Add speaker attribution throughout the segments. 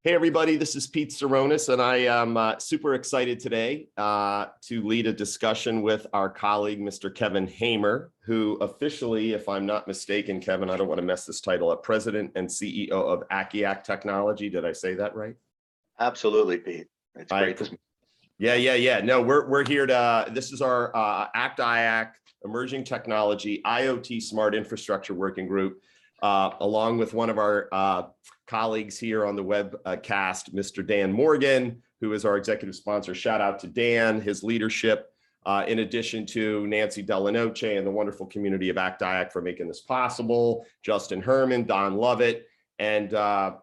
Speaker 1: Hey everybody, this is Pete Tseronis, and I am super excited today to lead a discussion with our colleague, Mr. Kevin Hamer, who officially, if I'm not mistaken, Kevin, I don't want to mess this title up, President and CEO of Akiak Technology. Did I say that right?
Speaker 2: Absolutely, Pete. It's great.
Speaker 1: Yeah. No, we're here to, this is our ACT-IAC Emerging Technology IoT Smart Infrastructure Working Group, along with one of our colleagues here on the webcast, Mr. Dan Morgan, who is our executive sponsor. Shout out to Dan, his leadership, in addition to Nancy Delanoche and the wonderful community of ACT-IAC for making this possible, Justin Herman, Don Lovett. And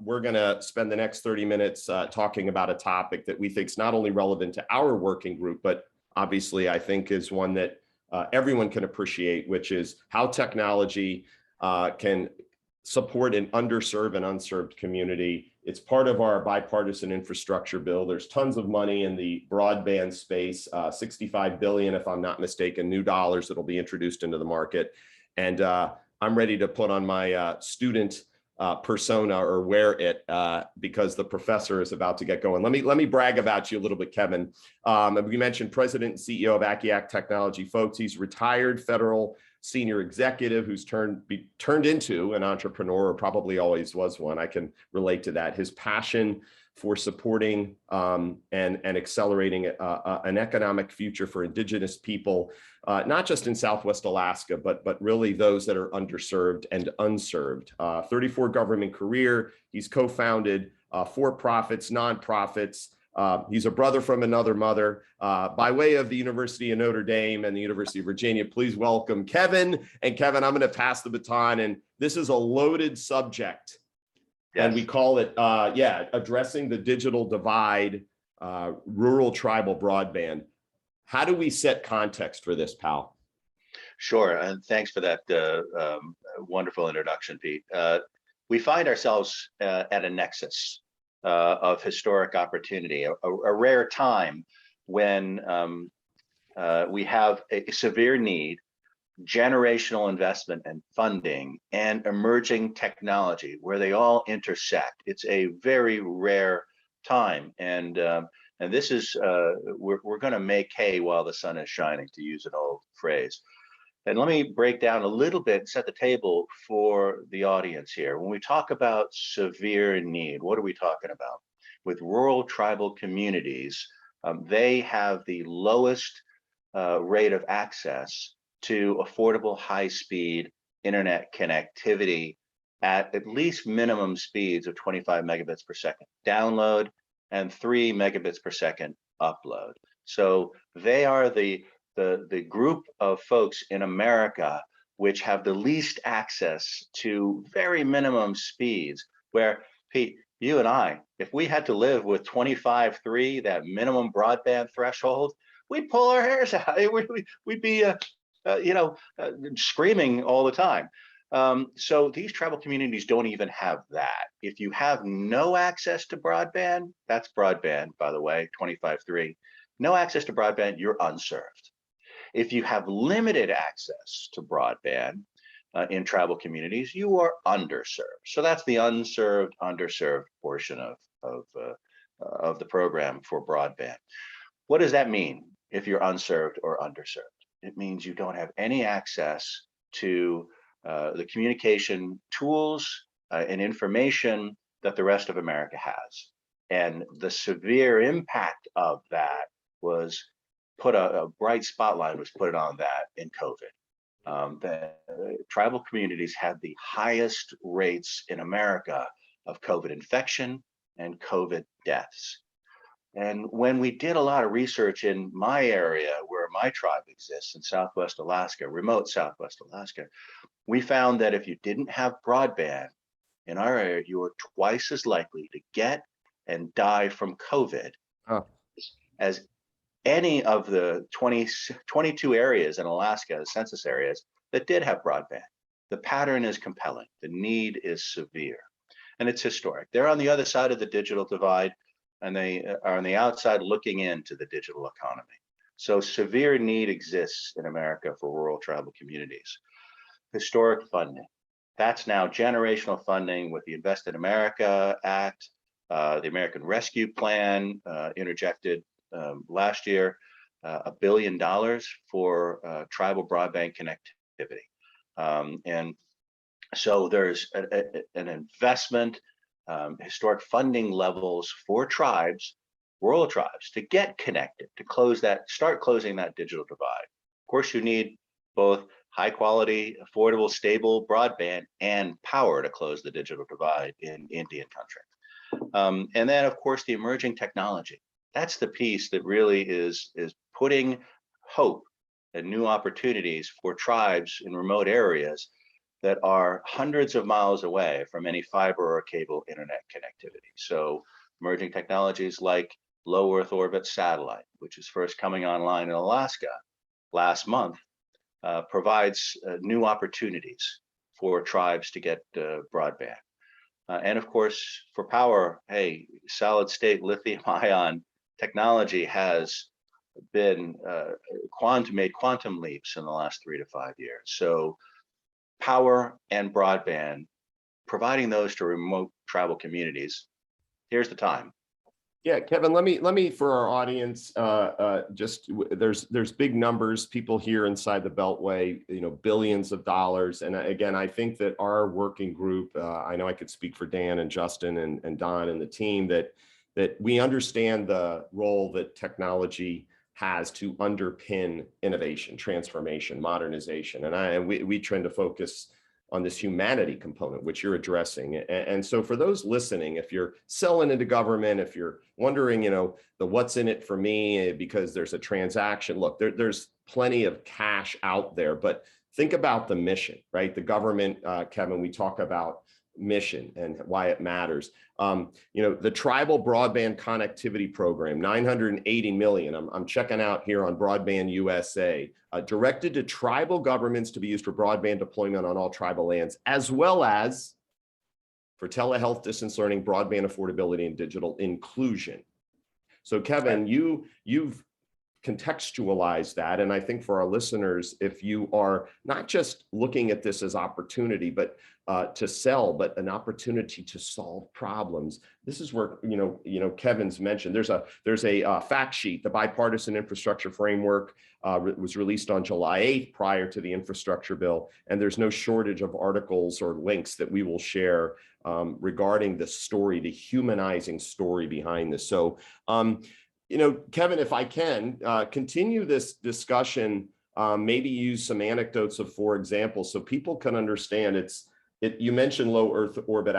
Speaker 1: we're going to spend the next 30 minutes talking about a topic that we think is not only relevant to our working group, but obviously I think is one that everyone can appreciate, which is how technology can support an underserved and unserved community. It's part of our bipartisan infrastructure bill. There's tons of money in the broadband space, 65 billion, if I'm not mistaken, new dollars that'll be introduced into the market. And I'm ready to put on my student persona or wear it because the professor is about to get going. Let me brag about you a little bit, Kevin. We mentioned President and CEO of Akiak Technology, folks. He's retired federal senior executive who's turned into an entrepreneur, or probably always was one. I can relate to that. His passion for supporting and accelerating an economic future for Indigenous people, not just in Southwest Alaska, but really those that are underserved and unserved. 34 government career. He's co-founded for-profits, nonprofits. He's a brother from another mother. By way of the University of Notre Dame and the University of Virginia, please welcome Kevin. And Kevin, I'm going to pass the baton, and this is a loaded subject. Yes. And we call it, addressing the digital divide, rural tribal broadband. How do we set context for this, pal?
Speaker 2: Sure, and thanks for that wonderful introduction, Pete. We find ourselves at a nexus of historic opportunity, a rare time when we have a severe need, generational investment and funding, and emerging technology where they all intersect. It's a very rare time, and this is we're going to make hay while the sun is shining, to use an old phrase. And let me break down a little bit and set the table for the audience here. When we talk about severe need, what are we talking about? With rural tribal communities, they have the lowest rate of access to affordable high-speed internet connectivity at least minimum speeds of 25 megabits per second download and 3 megabits per second upload. So they are the group of folks in America which have the least access to very minimum speeds, where, Pete, you and I, if we had to live with 25.3, that minimum broadband threshold, we'd pull our hairs out. We'd be screaming all the time. So these tribal communities don't even have that. If you have no access to broadband, that's broadband, by the way, 25.3, no access to broadband, you're unserved. If you have limited access to broadband in tribal communities, you are underserved. So that's the unserved, underserved portion of the program for broadband. What does that mean if you're unserved or underserved? It means you don't have any access to the communication tools and information that the rest of America has. And the severe impact of that was a bright spotlight was put on that in COVID. The tribal communities had the highest rates in America of COVID infection and COVID deaths. And when we did a lot of research in my area where my tribe exists in Southwest Alaska, remote Southwest Alaska, we found that if you didn't have broadband in our area, you were twice as likely to get and die from COVID as any of the 22 areas in Alaska, census areas, that did have broadband. The pattern is compelling. The need is severe, and it's historic. They're on the other side of the digital divide, and they are on the outside looking into the digital economy. So severe need exists in America for rural tribal communities. Historic funding. That's now generational funding with the Invest in America Act, The American Rescue Plan interjected last year $1 billion for tribal broadband connectivity. And so there's an investment, historic funding levels for tribes, rural tribes, to get connected, to start closing that digital divide. Of course, you need both high quality, affordable, stable broadband and power to close the digital divide in Indian country. And then, of course, the emerging technology. That's the piece that really is putting hope and new opportunities for tribes in remote areas that are hundreds of miles away from any fiber or cable internet connectivity. So emerging technologies like low Earth orbit satellite, which is first coming online in Alaska last month, provides new opportunities for tribes to get broadband. And of course, for power, hey, solid state lithium ion technology has been made quantum leaps in the last 3 to 5 years. So power and broadband, providing those to remote tribal communities, here's the time.
Speaker 1: Yeah, Kevin, let me for our audience, there's big numbers, people here inside the Beltway, billions of dollars. And again, I think that our working group, I know I could speak for Dan and Justin and Don and the team, that we understand the role that technology has to underpin innovation, transformation, modernization. And we tend to focus on this humanity component, which you're addressing. And so for those listening, if you're selling into government, if you're wondering, the what's in it for me because there's a transaction, look, there's plenty of cash out there, but think about the mission, right? The government, Kevin, we talk about mission and why it matters. The tribal broadband connectivity program, 980 million. I'm checking out here on Broadband USA, directed to tribal governments to be used for broadband deployment on all tribal lands, as well as for telehealth, distance learning, broadband affordability, and digital inclusion. So Kevin, you've contextualized that. And I think for our listeners, if you are not just looking at this as opportunity, but to sell, but an opportunity to solve problems, this is where, Kevin's mentioned, there's a fact sheet, the bipartisan infrastructure framework was released on July 8th prior to the infrastructure bill. And there's no shortage of articles or links that we will share regarding the story, the humanizing story behind this. So, Kevin, if I can continue this discussion, maybe use some anecdotes of 4 examples so people can understand. You mentioned low Earth orbit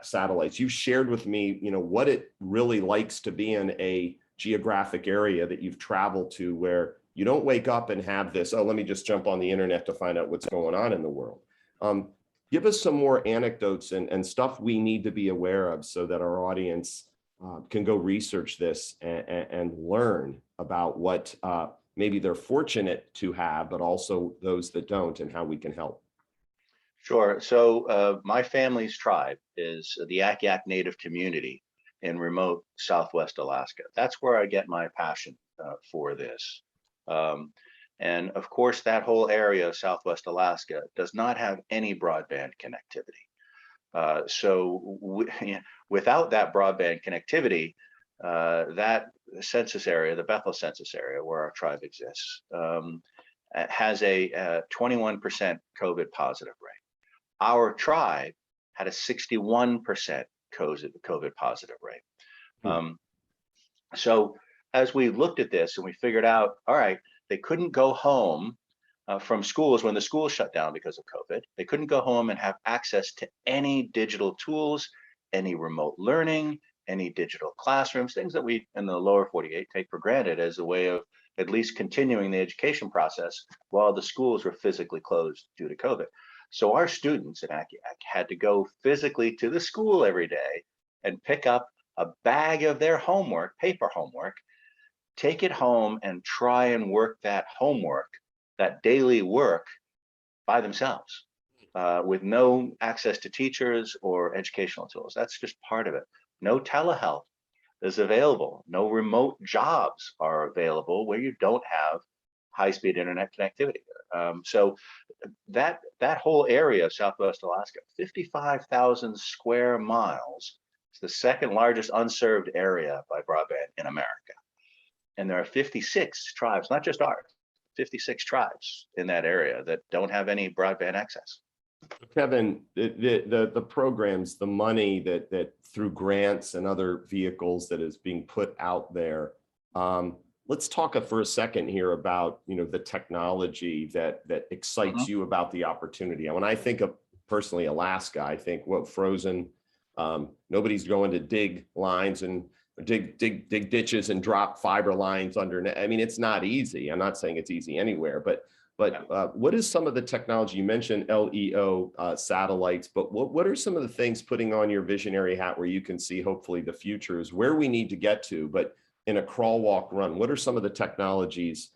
Speaker 1: satellites. You shared with me, what it really likes to be in a geographic area that you've traveled to, where you don't wake up and have this, oh, let me just jump on the internet to find out what's going on in the world. Give us some more anecdotes and stuff we need to be aware of so that our audience can go research this and learn about what maybe they're fortunate to have, but also those that don't, and how we can help.
Speaker 2: Sure. So my family's tribe is the Akiak Native community in remote Southwest Alaska. That's where I get my passion for this. And of course, that whole area of Southwest Alaska does not have any broadband connectivity. Without that broadband connectivity, that census area, the Bethel census area where our tribe exists, has a 21% COVID positive rate. Our tribe had a 61% COVID positive rate. So as we looked at this and we figured out, all right, they couldn't go home from schools when the schools shut down because of COVID. They couldn't go home and have access to any digital tools, any remote learning, any digital classrooms, things that we in the lower 48 take for granted as a way of at least continuing the education process while the schools were physically closed due to COVID. So our students in Akiak had to go physically to the school every day and pick up a bag of their homework, paper homework, take it home and try and work that homework, that daily work, by themselves with no access to teachers or educational tools. That's just part of it. No telehealth is available. No remote jobs are available where you don't have high-speed internet connectivity. So that whole area of Southwest Alaska, 55,000 square miles, It's the second largest unserved area by broadband in America. And there are 56 tribes, not just ours, 56 tribes in that area that don't have any broadband access.
Speaker 1: Kevin, the programs, the money that through grants and other vehicles that is being put out there. Let's talk for a second here about, the technology that excites you about the opportunity. And when I think of personally Alaska, I think frozen. Nobody's going to dig lines and dig ditches and drop fiber lines under. I mean, it's not easy. I'm not saying it's easy anywhere, but what is some of the technology? You mentioned LEO satellites, but what are some of the things, putting on your visionary hat, where you can see hopefully the future is where we need to get to, but in a crawl, walk, run? What are some of the technologies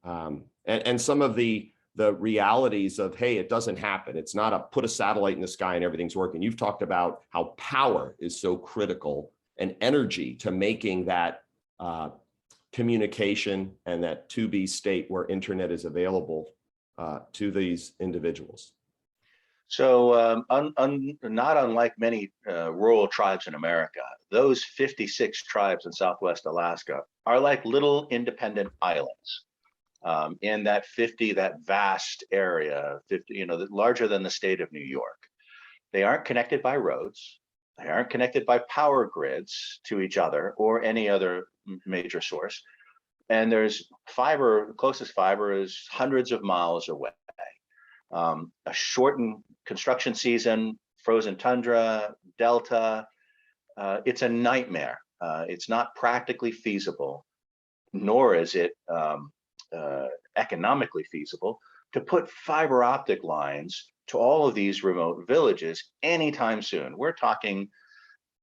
Speaker 1: and some of the realities of, hey, it doesn't happen. It's not a put a satellite in the sky and everything's working. You've talked about how power is so critical and energy to making that communication and that to-be state where internet is available to these individuals.
Speaker 2: So not unlike many rural tribes in America, those 56 tribes in Southwest Alaska are like little independent islands in that vast area, 50, larger than the state of New York. They aren't connected by roads. They aren't connected by power grids to each other or any other major source. And there's fiber, the closest fiber is hundreds of miles away. A shortened construction season, frozen tundra, delta, it's a nightmare. It's not practically feasible, nor is it economically feasible to put fiber optic lines to all of these remote villages anytime soon. We're talking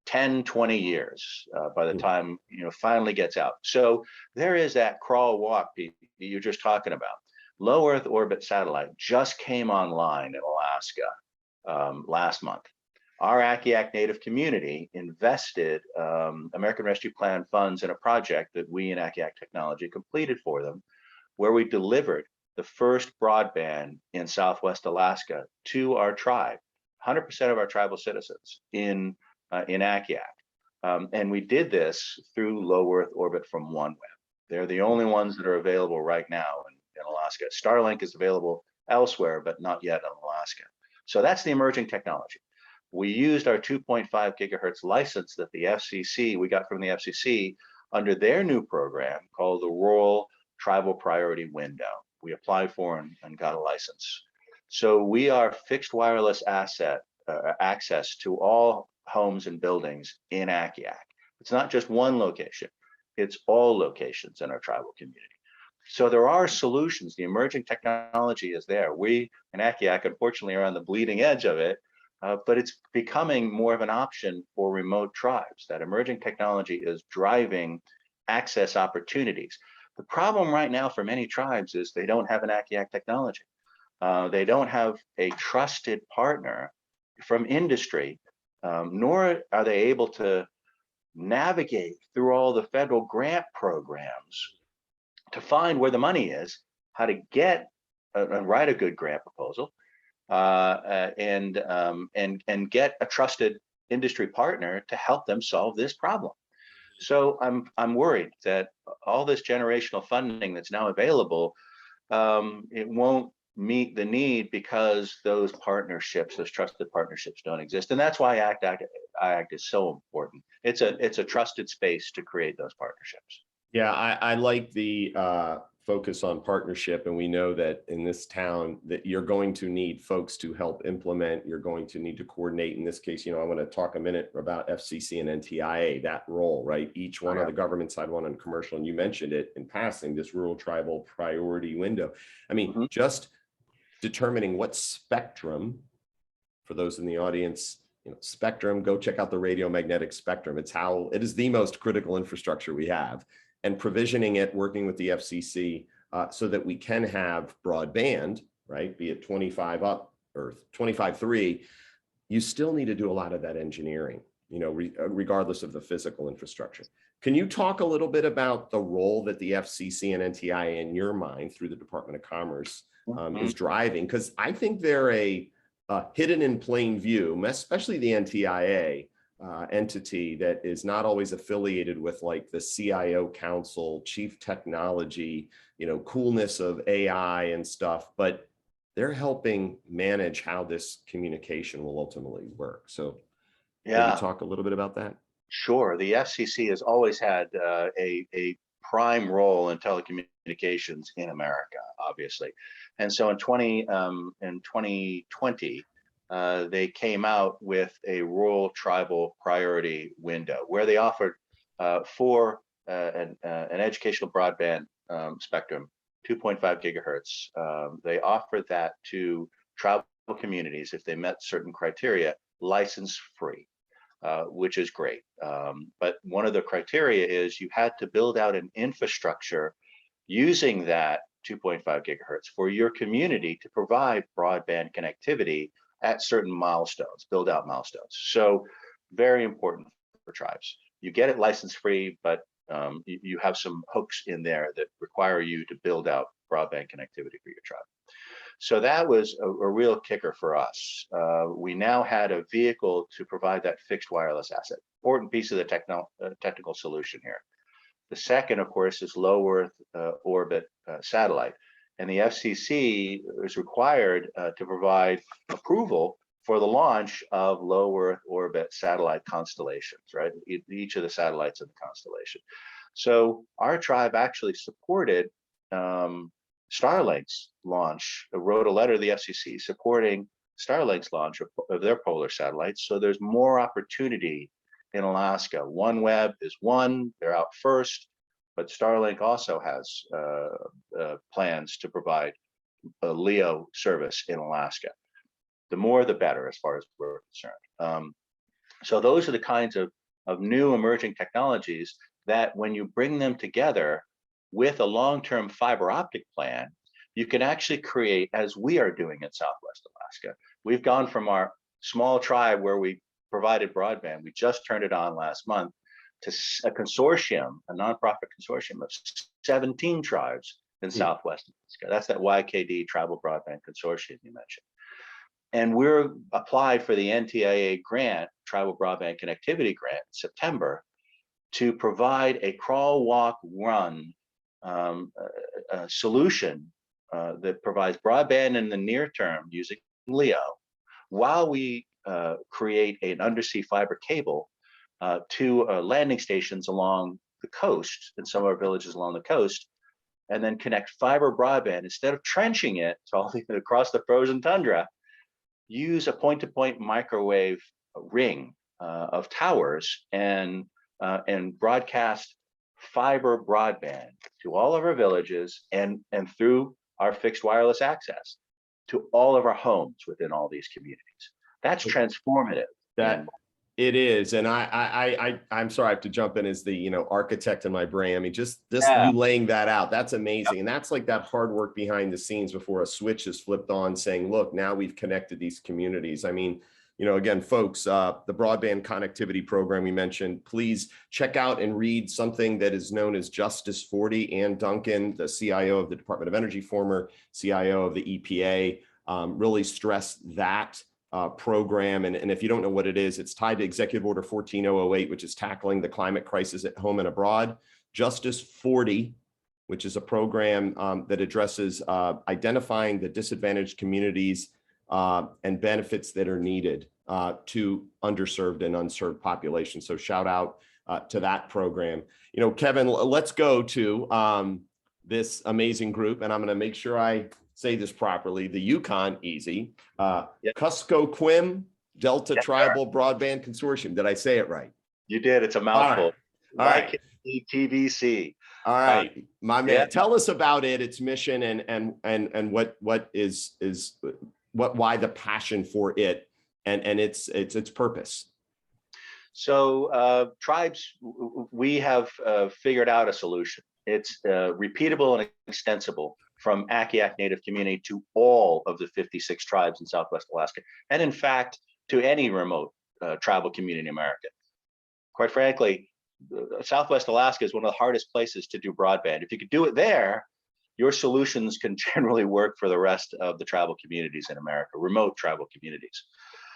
Speaker 2: 10, 20 years by the time finally gets out. So there is that crawl walk you're just talking about. Low Earth orbit satellite just came online in Alaska last month. Our Akiak Native community invested American Rescue Plan funds in a project that we in Akiak Technology completed for them, where we delivered the first broadband in Southwest Alaska to our tribe, 100% of our tribal citizens in Akiak. And we did this through low Earth orbit from OneWeb. They're the only ones that are available right now in Alaska. Starlink is available elsewhere, but not yet in Alaska. So that's the emerging technology. We used our 2.5 gigahertz license that we got from the FCC under their new program called the Rural Tribal Priority Window. We applied for and got a license. So we are fixed wireless access to all homes and buildings in Akiak. It's not just one location, it's all locations in our tribal community. So there are solutions. The emerging technology is there. We in Akiak, unfortunately, are on the bleeding edge of it, but it's becoming more of an option for remote tribes. That emerging technology is driving access opportunities. The problem right now for many tribes is they don't have an Akiak technology. They don't have a trusted partner from industry, nor are they able to navigate through all the federal grant programs to find where the money is, how to get and write a good grant proposal, and get a trusted industry partner to help them solve this problem. So I'm worried that all this generational funding that's now available, it won't meet the need because those partnerships, those trusted partnerships, don't exist. And that's why IACT is so important. It's a trusted space to create those partnerships.
Speaker 1: Yeah, I like the focus on partnership, and we know that in this town that you're going to need folks to help implement. You're going to need to coordinate. In this case, I want to talk a minute about FCC and NTIA, that role, right? Each one on the government side, one on commercial, and you mentioned it in passing, this rural tribal priority window. I mean, just determining what spectrum, for those in the audience, spectrum, go check out the radio magnetic spectrum. It is the most critical infrastructure we have. And provisioning it, working with the FCC so that we can have broadband, right? Be it 25 up or 25.3, you still need to do a lot of that engineering, regardless of the physical infrastructure. Can you talk a little bit about the role that the FCC and NTIA, in your mind, through the Department of Commerce, is driving? Because I think they're a hidden in plain view, especially the NTIA, entity that is not always affiliated with like the CIO council, chief technology, coolness of AI and stuff, but they're helping manage how this communication will ultimately work. So maybe talk a little bit about that.
Speaker 2: Sure. The FCC has always had a prime role in telecommunications in America, obviously. And so in 2020, they came out with a rural tribal priority window where they offered for an educational broadband spectrum, 2.5 gigahertz. They offered that to tribal communities if they met certain criteria, license free. Which is great. But one of the criteria is you had to build out an infrastructure using that 2.5 gigahertz for your community to provide broadband connectivity at certain milestones, build out milestones. So very important for tribes. You get it license free, but you have some hooks in there that require you to build out broadband connectivity for your tribe. So that was a real kicker for us. We now had a vehicle to provide that fixed wireless asset. Important piece of the technical solution here. The second, of course, is low Earth orbit satellite. And the FCC is required to provide approval for the launch of low Earth orbit satellite constellations, right? Each of the satellites in the constellation. So our tribe actually supported Starlink's launch, wrote a letter to the FCC supporting Starlink's launch of their polar satellites. So there's more opportunity in Alaska. OneWeb is one, they're out first, but Starlink also has plans to provide a LEO service in Alaska. The more, the better, as far as we're concerned. So those are the kinds of new emerging technologies that when you bring them together with a long-term fiber optic plan, you can actually create, as we are doing in Southwest Alaska. We've gone from our small tribe where we provided broadband, we just turned it on last month, to a consortium, a nonprofit consortium of 17 tribes in Southwest Alaska. That's that YKD Tribal Broadband Consortium you mentioned. And we're applied for the NTIA grant, Tribal Broadband Connectivity Grant, in September, to provide a crawl, walk, run solution that provides broadband in the near term using LEO, while we create an undersea fiber cable to landing stations along the coast, in some of our villages along the coast, and then connect fiber broadband instead of trenching it across the frozen tundra. Use a point-to-point microwave ring of towers and broadcast fiber broadband to all of our villages and through our fixed wireless access to all of our homes within all these communities. That's transformative.
Speaker 1: That it is, and I'm sorry I have to jump in as the architect in my brain. I mean, just this you laying that out, that's amazing. And that's like that hard work behind the scenes before a switch is flipped on, saying, look, now we've connected these communities. I mean, again, folks, the broadband connectivity program we mentioned, please check out and read something that is known as Justice 40. Ann Duncan, the CIO of the Department of Energy, former CIO of the EPA, really stressed that program. And if you don't know what it is, it's tied to Executive Order 14008, which is tackling the climate crisis at home and abroad. Justice 40, which is a program that addresses identifying the disadvantaged communities and benefits that are needed to underserved and unserved populations. So shout out to that program. Kevin, let's go to this amazing group, and I'm going to make sure I say this properly. The Yukon Easy, Kuskokwim Delta Tribal Broadband Consortium. Did I say it right?
Speaker 2: You did. It's a mouthful.
Speaker 1: All right.
Speaker 2: TVC.
Speaker 1: All right, my man. Tell us about it, its mission, and what is why the passion for it and its purpose.
Speaker 2: So tribes, we have figured out a solution. It's repeatable and extensible from Akiak Native community to all of the 56 tribes in Southwest Alaska, and in fact, to any remote tribal community in America. Quite frankly, Southwest Alaska is one of the hardest places to do broadband. If you could do it there, your solutions can generally work for the rest of the tribal communities in America, remote tribal communities.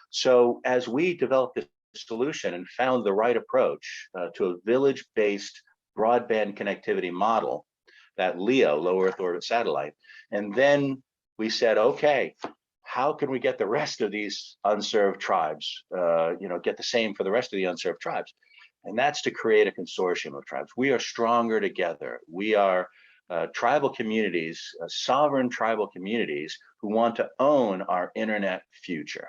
Speaker 2: So as we develop this solution and found the right approach to a village-based broadband connectivity model, that LEO, low Earth orbit satellite. And then we said, okay, how can we get the rest of these unserved tribes, get the same for the rest of the unserved tribes? And that's to create a consortium of tribes. We are stronger together. We are tribal communities, sovereign tribal communities who want to own our internet future.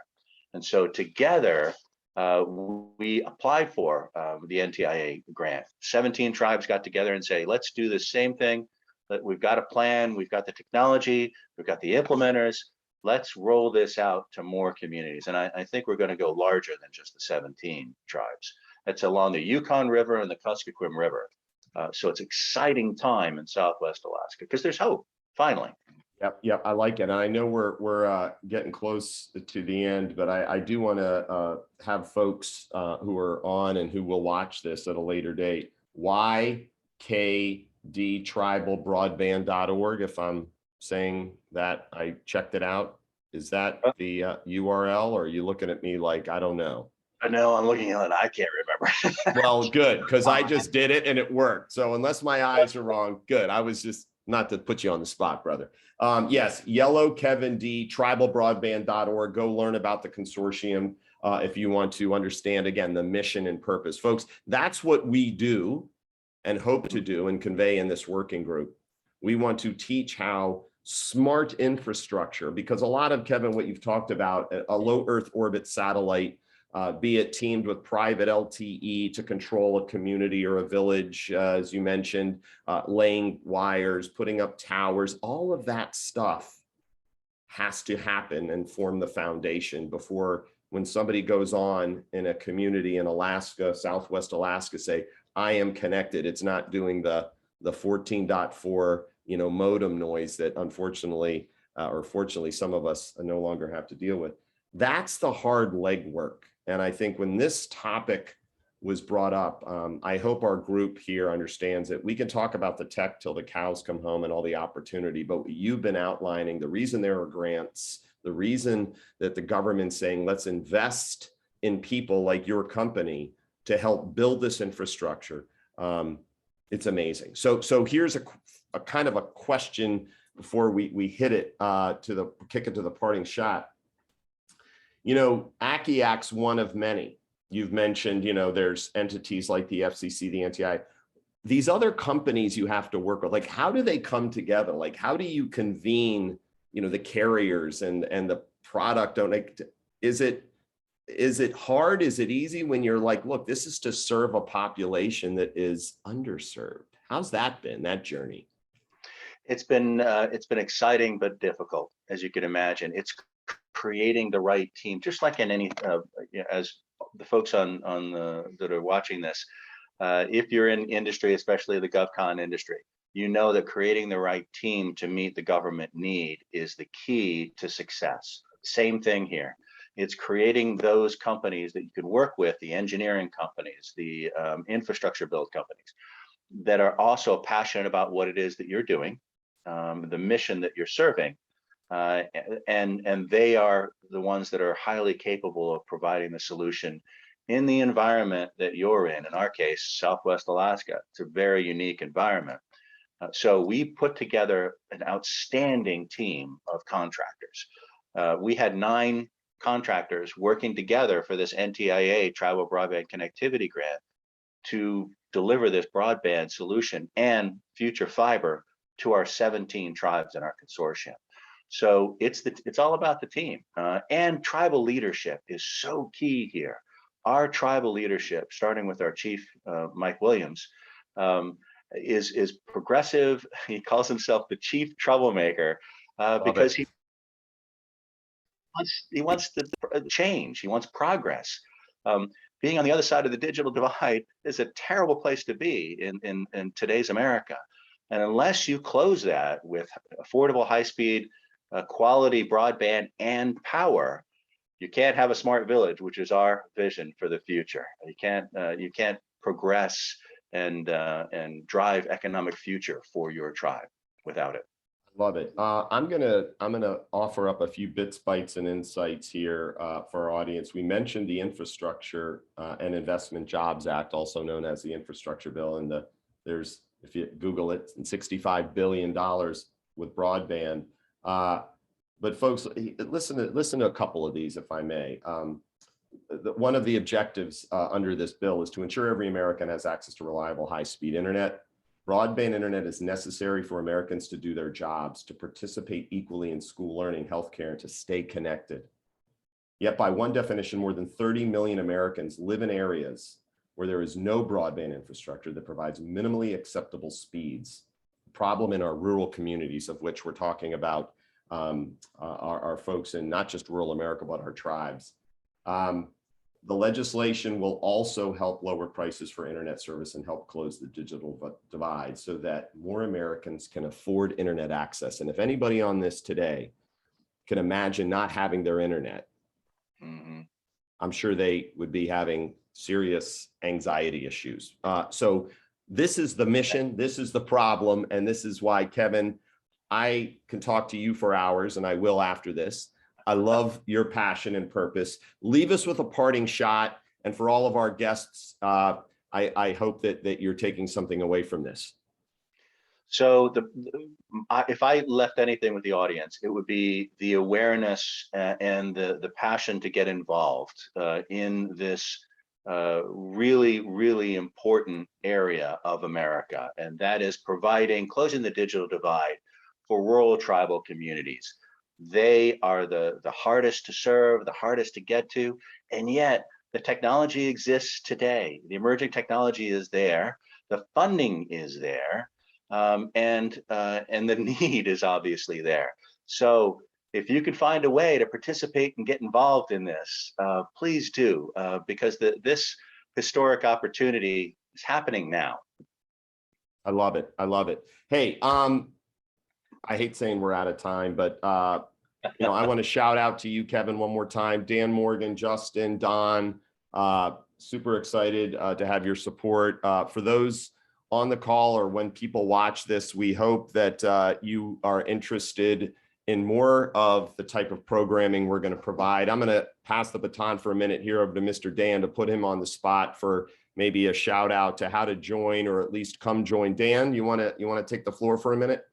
Speaker 2: And so together, we applied for the NTIA grant. 17 tribes got together and say, let's do the same thing. We've got a plan, we've got the technology, we've got the implementers. Let's roll this out to more communities. And I think we're going to go larger than just the 17 tribes. It's along the Yukon River and the Kuskokwim River. So it's exciting time in Southwest Alaska because there's hope, finally.
Speaker 1: Yep, I like it. And I know we're getting close to the end, but I do want to have folks who are on and who will watch this at a later date. ykdtribalbroadband.org, if I'm saying that I checked it out. Is that the URL, or are you looking at me like, I don't know?
Speaker 2: I know, I'm looking at it, I can't remember.
Speaker 1: Well, good, because I just did it and it worked. So unless my eyes are wrong, good. I was just, not to put you on the spot, brother. Yes, Yellow Kevin D, tribalbroadband.org. Go learn about the consortium if you want to understand, again, the mission and purpose. Folks, that's what we do and hope to do and convey in this working group. We want to teach how smart infrastructure, because a lot of, Kevin, what you've talked about, a low Earth orbit satellite, be it teamed with private LTE to control a community or a village, as you mentioned, laying wires, putting up towers, all of that stuff has to happen and form the foundation before, when somebody goes on in a community in Alaska, Southwest Alaska, say, I am connected. It's not doing the 14.4, modem noise that unfortunately, or fortunately, some of us no longer have to deal with. That's the hard legwork. And I think when this topic was brought up, I hope our group here understands that we can talk about the tech till the cows come home and all the opportunity, but what you've been outlining, the reason there are grants, the reason that the government's saying, let's invest in people like your company to help build this infrastructure. It's amazing. So here's a kind of a question before we hit it kick it to the parting shot. Akiak's one of many. You've mentioned, there's entities like the FCC, the NTI. These other companies you have to work with, like, how do they come together? Like, how do you convene, the carriers and the product? Is it hard? Is it easy when you're like, look, this is to serve a population that is underserved? How's that been, that journey?
Speaker 2: It's been exciting but difficult, as you can imagine. It's creating the right team, just like in any, as the folks that are watching this, if you're in industry, especially the GovCon industry, that creating the right team to meet the government need is the key to success. Same thing here. It's creating those companies that you can work with, the engineering companies, the infrastructure build companies, that are also passionate about what it is that you're doing, the mission that you're serving. And they are the ones that are highly capable of providing the solution in the environment that you're in our case, Southwest Alaska. It's a very unique environment. So we put together an outstanding team of contractors. We had 9 contractors working together for this NTIA Tribal Broadband Connectivity Grant to deliver this broadband solution and future fiber to our 17 tribes in our consortium. So it's all about the team, and tribal leadership is so key here. Our tribal leadership, starting with our chief, Mike Williams, is progressive. He calls himself the chief troublemaker because he wants to change. He wants progress. Being on the other side of the digital divide is a terrible place to be in today's America. And unless you close that with affordable, high-speed, quality broadband and power, you can't have a smart village, which is our vision for the future. You can't progress and drive economic future for your tribe without it.
Speaker 1: Love it. I'm gonna offer up a few bits, bytes, and insights here for our audience. We mentioned the Infrastructure and Investment Jobs Act, also known as the Infrastructure Bill, and there's, if you Google it, $65 billion with broadband. But folks, listen to a couple of these, if I may. One of the objectives under this bill is to ensure every American has access to reliable, high-speed internet. Broadband internet is necessary for Americans to do their jobs, to participate equally in school learning, healthcare, and to stay connected. Yet by one definition, more than 30 million Americans live in areas where there is no broadband infrastructure that provides minimally acceptable speeds. Problem in our rural communities, of which we're talking about our folks in not just rural America, but our tribes. The legislation will also help lower prices for internet service and help close the digital divide so that more Americans can afford internet access. And if anybody on this today can imagine not having their internet, I'm sure they would be having serious anxiety issues. So this is the mission, this is the problem, and this is why, Kevin, I can talk to you for hours, and I will after this. I love your passion and purpose. Leave us with a parting shot. And for all of our guests, I hope that you're taking something away from this.
Speaker 2: So if I left anything with the audience, it would be the awareness and the passion to get involved in this really, really important area of America. And that is closing the digital divide for rural tribal communities. They are the hardest to serve, the hardest to get to, and yet the technology exists today. The emerging technology is there, the funding is there, and the need is obviously there. So if you can find a way to participate and get involved in this, please do, because this historic opportunity is happening now.
Speaker 1: I love it. I love it. Hey, I hate saying we're out of time, but I want to shout out to you, Kevin, one more time. Dan Morgan, Justin, Don, super excited to have your support. For those on the call or when people watch this, we hope that you are interested in more of the type of programming we're going to provide. I'm going to pass the baton for a minute here over to Mr. Dan to put him on the spot for maybe a shout out to how to join or at least come join. Dan, you want to take the floor for a minute?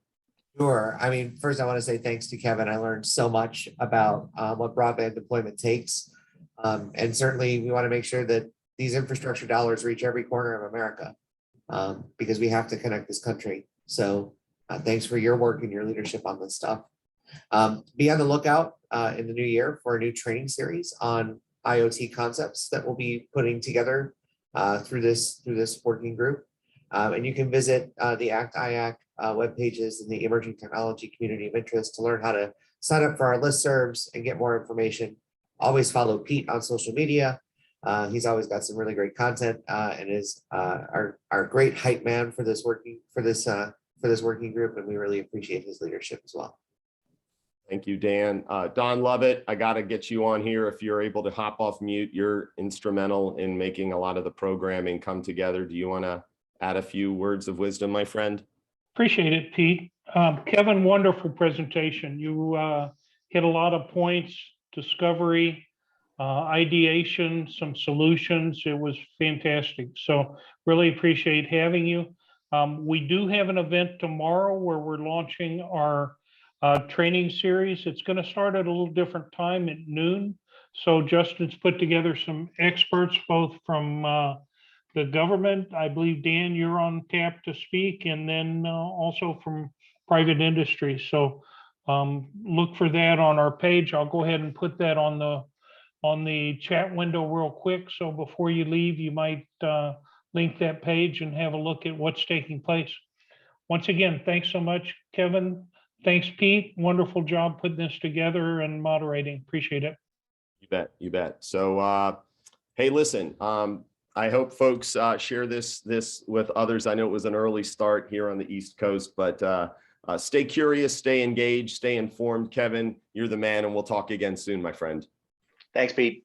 Speaker 3: Sure. I mean, first I want to say thanks to Kevin. I learned so much about what broadband deployment takes. And certainly we want to make sure that these infrastructure dollars reach every corner of America because we have to connect this country. So thanks for your work and your leadership on this stuff. Be on the lookout in the new year for a new training series on IoT concepts that we'll be putting together through this working group. And you can visit the ACT-IAC web pages in the emerging technology community of interest to learn how to sign up for our listservs and get more information. Always follow Pete on social media. He's always got some really great content and is our great hype man for this working group, and we really appreciate his leadership as well.
Speaker 1: Thank you, Dan. Don Lovett, I got to get you on here. If you're able to hop off mute, you're instrumental in making a lot of the programming come together. Do you want to add a few words of wisdom, my friend?
Speaker 4: Appreciate it, Pete. Kevin, wonderful presentation. You hit a lot of points, discovery, ideation, some solutions. It was fantastic. So really appreciate having you. We do have an event tomorrow where we're launching our training series. It's going to start at a little different time at noon. So Justin's put together some experts, both from the government. I believe, Dan, you're on tap to speak, and then also from private industry. So look for that on our page. I'll go ahead and put that on the chat window real quick. So before you leave, you might link that page and have a look at what's taking place. Once again, thanks so much, Kevin. Thanks, Pete. Wonderful job putting this together and moderating. Appreciate it.
Speaker 1: You bet. You bet. So, hey, listen, I hope folks share this with others. I know it was an early start here on the East Coast, but stay curious, stay engaged, stay informed. Kevin, you're the man, and we'll talk again soon, my friend.
Speaker 2: Thanks, Pete.